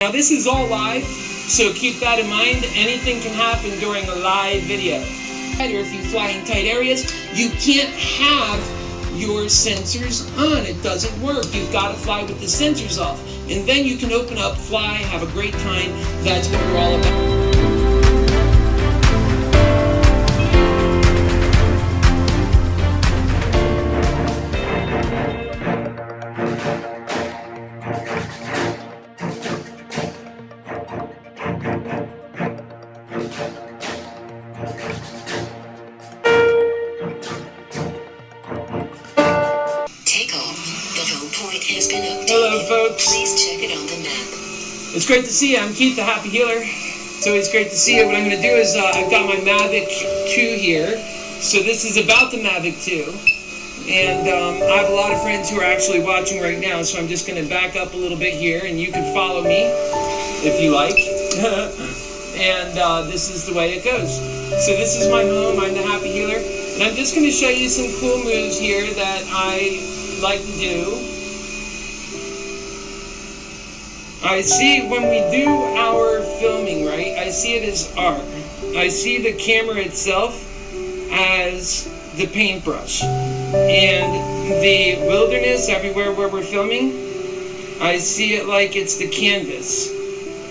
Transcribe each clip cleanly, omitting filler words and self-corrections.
Now this is all live, so keep that in mind. Anything can happen during a live video. Or if you fly in tight areas, you can't have your sensors on. It doesn't work. You've got to fly with the sensors off. And then you can open up, fly, have a great time. That's what we're all about. Hello folks. Please check it on the map. It's great to see you. I'm Keith, the HappyHealer. It's always great to see you. What I'm going to do is I've got my Mavic 2 here. So this is about the Mavic 2. And I have a lot of friends who are actually watching right now, so I'm just going to back up a little bit here, and you can follow me if you like. And this is the way it goes. So this is my home. I'm the HappyHealer. And I'm just going to show you some cool moves here that I like to do. I see when we do our filming, right, I see it as art. I see the camera itself as the paintbrush. And the wilderness, everywhere where we're filming, I see it like it's the canvas.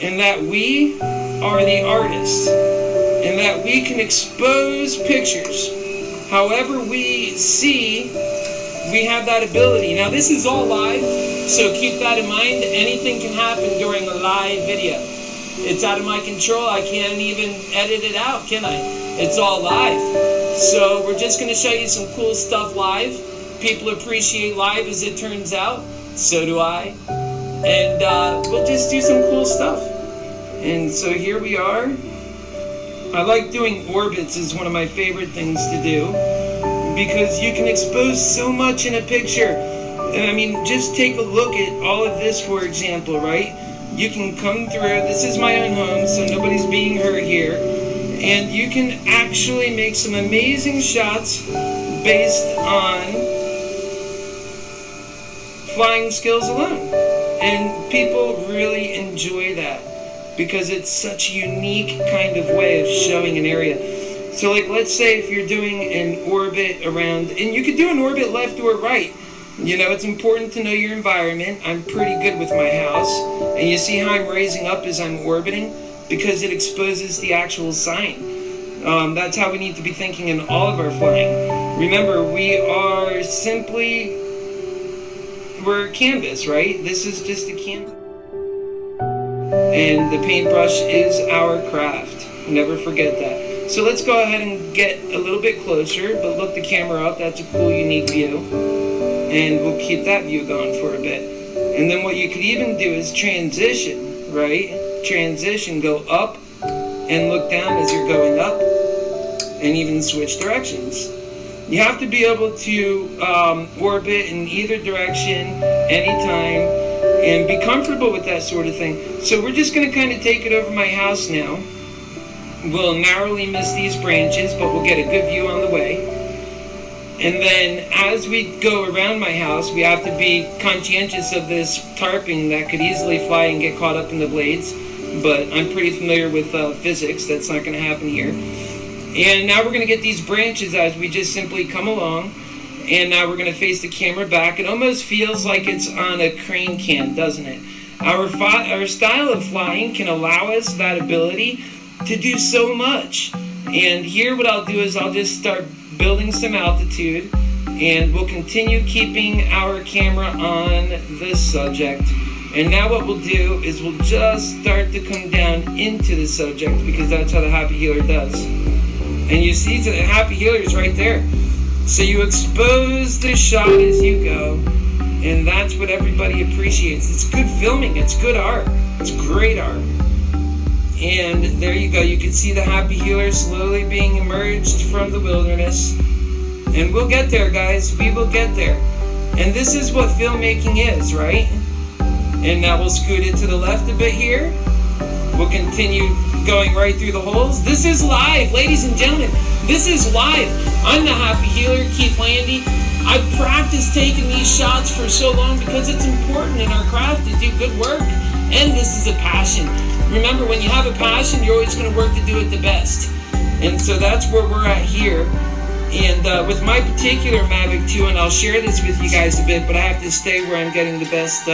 And that we are the artists. And that we can expose pictures. However we see, we have that ability. Now this is all live, so keep that in mind. Anything can happen during a live video. It's out of my control. I can't even edit it out, can I? It's all live. So we're just going to show you some cool stuff live. People appreciate live, as it turns out. So do I. And we'll just do some cool stuff. And so here we are. I like doing orbits. Is one of my favorite things to do, because you can expose so much in a picture. And I mean, just take a look at all of this, for example, right? You can come through. This is my own home, so nobody's being hurt here. And you can actually make some amazing shots based on flying skills alone. And people really enjoy that, because it's such a unique kind of way of showing an area. So like, let's say if you're doing an orbit around, and you could do an orbit left or right. You know, it's important to know your environment. I'm pretty good with my house. And you see how I'm raising up as I'm orbiting? Because it exposes the actual sign. That's how we need to be thinking in all of our flying. Remember, we're a canvas, right? This is just a canvas. And the paintbrush is our craft. Never forget that. So let's go ahead and get a little bit closer, but look the camera up. That's a cool, unique view. And we'll keep that view going for a bit. And then what you could even do is transition, right? Transition, go up and look down as you're going up, and even switch directions. You have to be able to orbit in either direction, anytime, and be comfortable with that sort of thing. So we're just going to kind of take it over my house now. We'll narrowly miss these branches, but we'll get a good view on the way. And then as we go around my house, we have to be conscientious of this tarping that could easily fly and get caught up in the blades. But I'm pretty familiar with physics. That's not going to happen here. And now we're going to get these branches as we just simply come along. And now we're going to face the camera back. It almost feels like it's on a crane cam, doesn't it? Our style of flying can allow us that ability to do so much. And here what I'll do is I'll just start building some altitude, and we'll continue keeping our camera on this subject. And now what we'll do is we'll just start to come down into the subject, because that's how the HappyHealer does. And you see the HappyHealer is right there. So you expose the shot as you go, and that's what everybody appreciates. It's good filming, it's good art, it's great art. And there you go, you can see the HappyHealer slowly being emerged from the wilderness. And we'll get there, guys, we will get there. And this is what filmmaking is, right? And now we'll scoot it to the left a bit here. We'll continue going right through the holes. This is live, ladies and gentlemen. This is live. I'm the HappyHealer, Keith Landy. I've practiced taking these shots for so long because it's important in our craft to do good work. and this is a passion. Remember, when you have a passion, you're always going to work to do it the best. And so that's where we're at here. And with my particular Mavic 2, and I'll share this with you guys a bit, but I have to stay where I'm getting the best,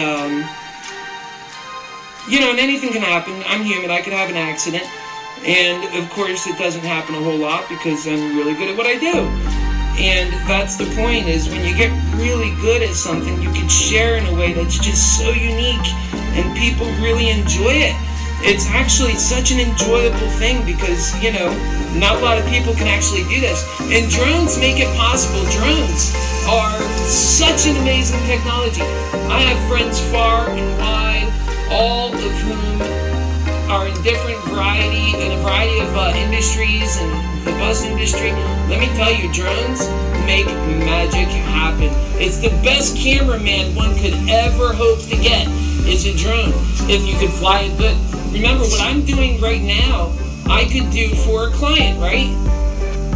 you know, and anything can happen. I'm human, I could have an accident. And of course it doesn't happen a whole lot because I'm really good at what I do. And that's the point, is when you get really good at something, you can share in a way that's just so unique and people really enjoy it. It's actually such an enjoyable thing because, you know, not a lot of people can actually do this. And drones make it possible. Drones are such an amazing technology. I have friends far and wide, all of whom are in a variety of industries, and the bus industry. Let me tell you, drones make magic happen. It's the best cameraman one could ever hope to get is a drone, if you could fly it good. Remember, what I'm doing right now, I could do for a client, right?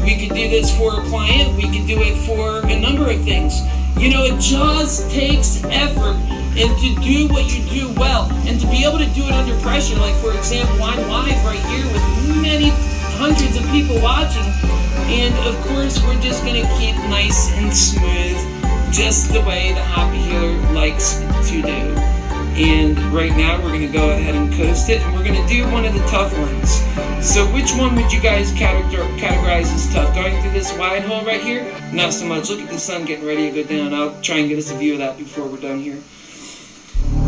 We could do this for a client. We could do it for a number of things. You know, it just takes effort, and to do what you do well, and to be able to do it under pressure. Like, for example, I'm live right here with many hundreds of people watching, and of course we're just going to keep nice and smooth, just the way the HappyHealer likes to do. And right now we're going to go ahead and coast it, and we're going to do one of the tough ones. So which one would you guys categorize as tough? Going through this wide hole right here? Not so much. Look at the sun getting ready to go down. I'll try and get us a view of that before we're done here.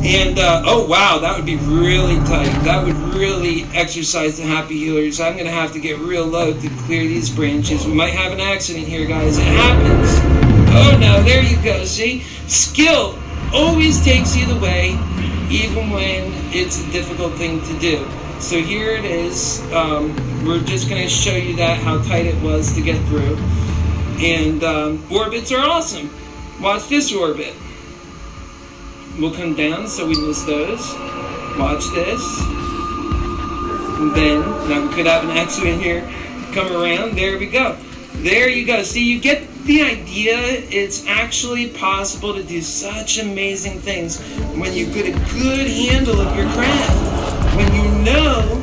And, oh wow, that would be really tight. That would really exercise the HappyHealers. I'm going to have to get real low to clear these branches. We might have an accident here, guys. It happens. Oh no, there you go. See? Skill always takes you the way, even when it's a difficult thing to do. So here it is. We're just going to show you that, how tight it was to get through. And orbits are awesome. Watch this orbit. We'll come down so we miss those. Watch this. And then, now we could have an accident here. Come around. There we go. There you go. See, you get the idea. It's actually possible to do such amazing things when you get a good handle of your craft. When you know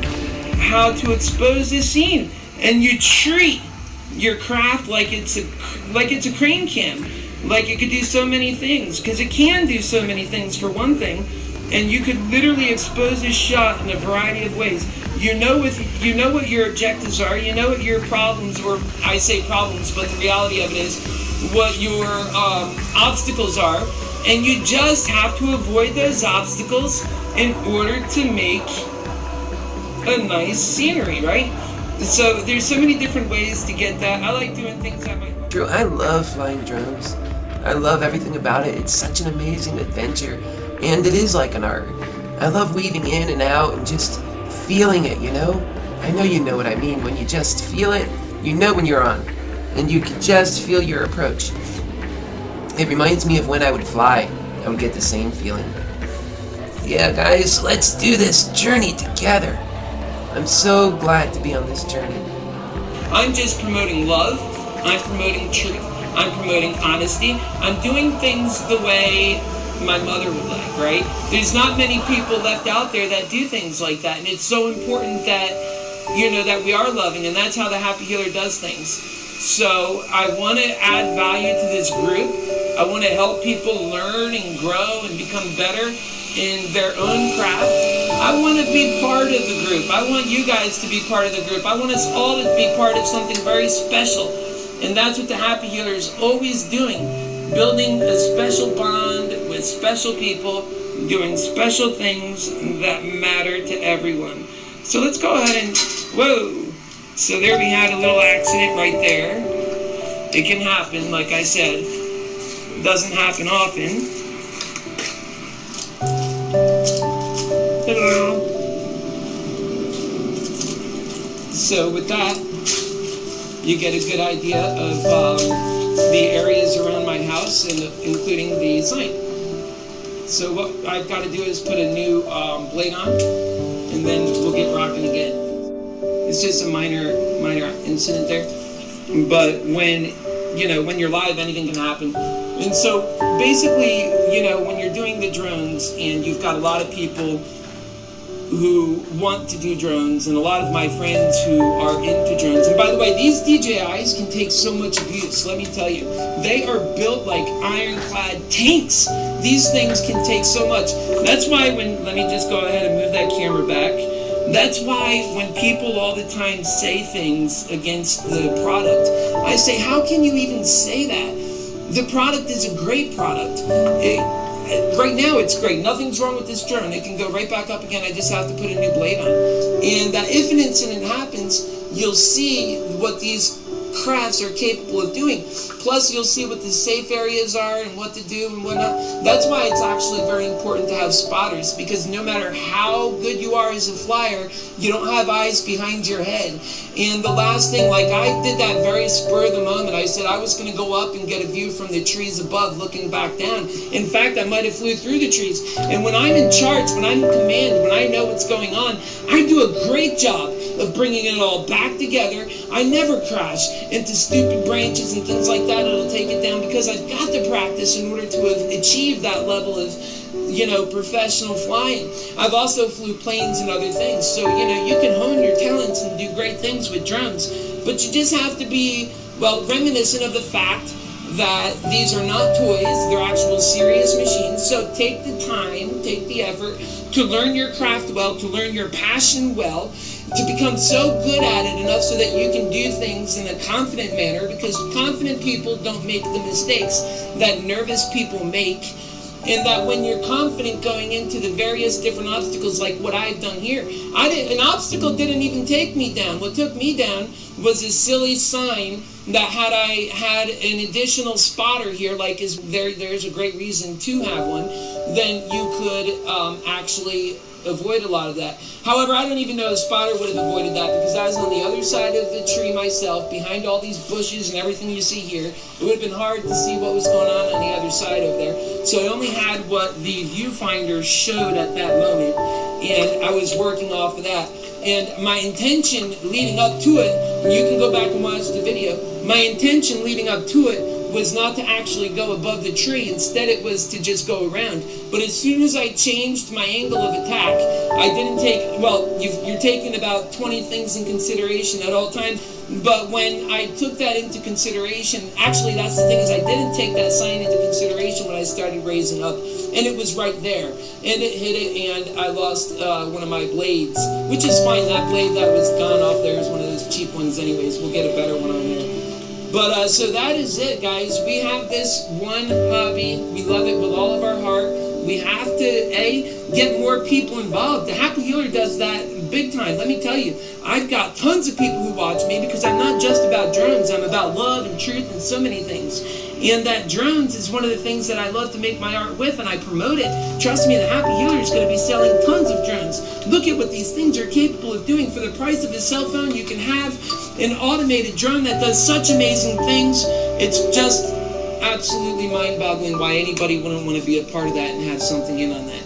how to expose the scene. And you treat your craft like it's a crane cam. Like it could do so many things, because it can do so many things for one thing, and you could literally expose a shot in a variety of ways. You know what your objectives are, you know what your problems, or I say problems, but the reality of it is what your obstacles are, and you just have to avoid those obstacles in order to make a nice scenery, right? So there's so many different ways to get that. I like doing things that might... I love flying drones. I love everything about it. It's such an amazing adventure, and it is like an art. I love weaving in and out and just feeling it, you know? I know you know what I mean. When you just feel it, you know when you're on, and you can just feel your approach. It reminds me of when I would fly. I would get the same feeling. Yeah, guys, let's do this journey together. I'm so glad to be on this journey. I'm just promoting love. I'm promoting truth. I'm promoting honesty. I'm doing things the way my mother would like, right? There's not many people left out there that do things like that, and it's so important that, you know, that we are loving, and that's how the HappyHealer does things. So I want to add value to this group. I want to help people learn and grow and become better in their own craft. I want to be part of the group. I want you guys to be part of the group. I want us all to be part of something very special. And that's what the HappyHealer is always doing, building a special bond with special people, doing special things that matter to everyone. So let's go ahead and, whoa. So there we had a little accident right there. It can happen, like I said. It doesn't happen often. Hello. So with that, you get a good idea of the areas around my house, and including the sign. So what I've got to do is put a new blade on, and then we'll get rocking again. It's just a minor incident there, but when you're live, anything can happen. And so basically, when you're doing the drones and you've got a lot of people who want to do drones, and a lot of my friends who are into drones. And by the way, these DJIs can take so much abuse, let me tell you. They are built like ironclad tanks. These things can take so much. That's why let me just go ahead and move that camera back. That's why when people all the time say things against the product, I say, how can you even say that? The product is a great product. Right now it's great. Nothing's wrong with this drone. It can go right back up again. I just have to put a new blade on. And if an incident happens, you'll see what these crafts are capable of doing. Plus, you'll see what the safe areas are and what to do and whatnot. That's why it's actually very important to have spotters, because no matter how good you are as a flyer, you don't have eyes behind your head. And the last thing, like I did that very spur of the moment. I said I was going to go up and get a view from the trees above looking back down. In fact, I might have flew through the trees. And when I'm in charge, when I'm in command, when I know what's going on, I do a great job of bringing it all back together. I never crash into stupid branches and things like that. It'll take it down because I've got to practice in order to achieve that level of, professional flying. I've also flew planes and other things. So, you can hone your talents and do great things with drones. But you just have to be, reminiscent of the fact that these are not toys. They're actual serious machines. So take the time, take the effort to learn your craft well, to learn your passion well, to become so good at it enough so that you can do things in a confident manner, because confident people don't make the mistakes that nervous people make. And that when you're confident going into the various different obstacles like what I've done here, an obstacle didn't even take me down. What took me down was a silly sign that had I had an additional spotter here, like there's a great reason to have one, then you could actually avoid a lot of that. However, I don't even know the spotter would have avoided that, because I was on the other side of the tree myself, behind all these bushes and everything you see here. It would have been hard to see what was going on the other side over there. So I only had what the viewfinder showed at that moment, and I was working off of that. And my intention leading up to it, you can go back and watch the video, my intention leading up to it was not to actually go above the tree. Instead, it was to just go around. But as soon as I changed my angle of attack, I didn't take, you're taking about 20 things in consideration at all times. But when I took that into consideration, actually that's the thing, is I didn't take that sign into consideration when I started raising up. And it was right there. And it hit it, and I lost one of my blades, which is fine. That blade that was gone off there is one of those cheap ones anyways. We'll get a better one on there. But so that is it, guys. We have this one hobby. We love it with all of our heart. We have to, get more people involved. The HappyHealer does that big time. Let me tell you, I've got tons of people who watch me, because I'm not just about drones. I'm about love and truth and so many things. And that drones is one of the things that I love to make my art with, and I promote it. Trust me, the HappyHealer is going to be selling tons of drones. Look at what these things are capable of doing. For the price of a cell phone, you can have an automated drone that does such amazing things. It's just absolutely mind-boggling why anybody wouldn't want to be a part of that and have something in on that.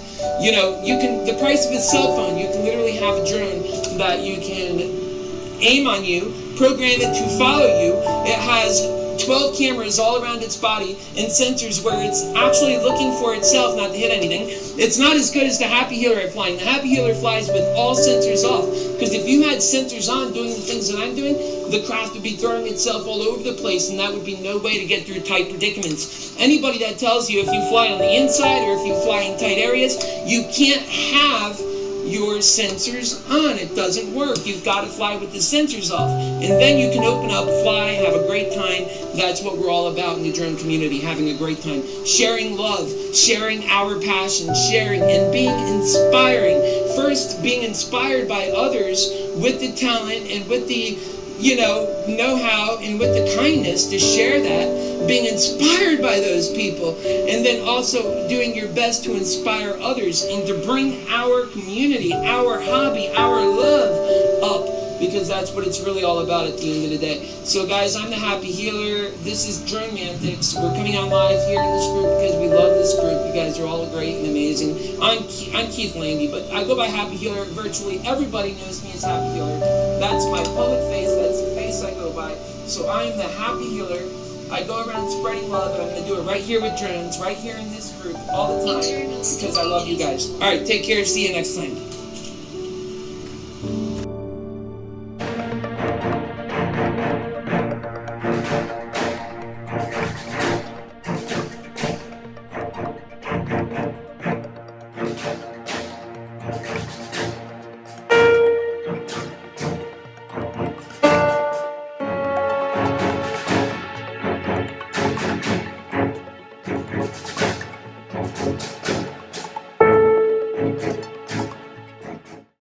The price of a cell phone, you can literally have a drone that you can aim on you, program it to follow you. It has 12 cameras all around its body and sensors where it's actually looking for itself, not to hit anything. It's not as good as the HappyHealer at flying. The HappyHealer flies with all sensors off, because if you had sensors on doing the things that I'm doing, the craft would be throwing itself all over the place, and that would be no way to get through tight predicaments. Anybody that tells you if you fly on the inside or if you fly in tight areas, you can't have your sensors on. It doesn't work. You've got to fly with the sensors off, and then you can open up, fly, have a great time. That's what we're all about in the drone community, having a great time, sharing love, sharing our passion, sharing and being inspiring. First, being inspired by others with the talent and with the know-how and with the kindness to share that, being inspired by those people, and then also doing your best to inspire others and to bring our community, our hobby, our love up, because that's what it's really all about at the end of the day. So guys, I'm the HappyHealer. This is DroneManticS. We're coming on live here in this group because we love this group. You guys are all great and amazing. I'm Keith Landy, but I go by HappyHealer. Virtually everybody knows me as HappyHealer. That's my public face. That's the face I go by. So I'm the HappyHealer. I go around spreading love, and I'm going to do it right here with drones, right here in this group, all the time, because I love you guys. All right, take care. See you next time.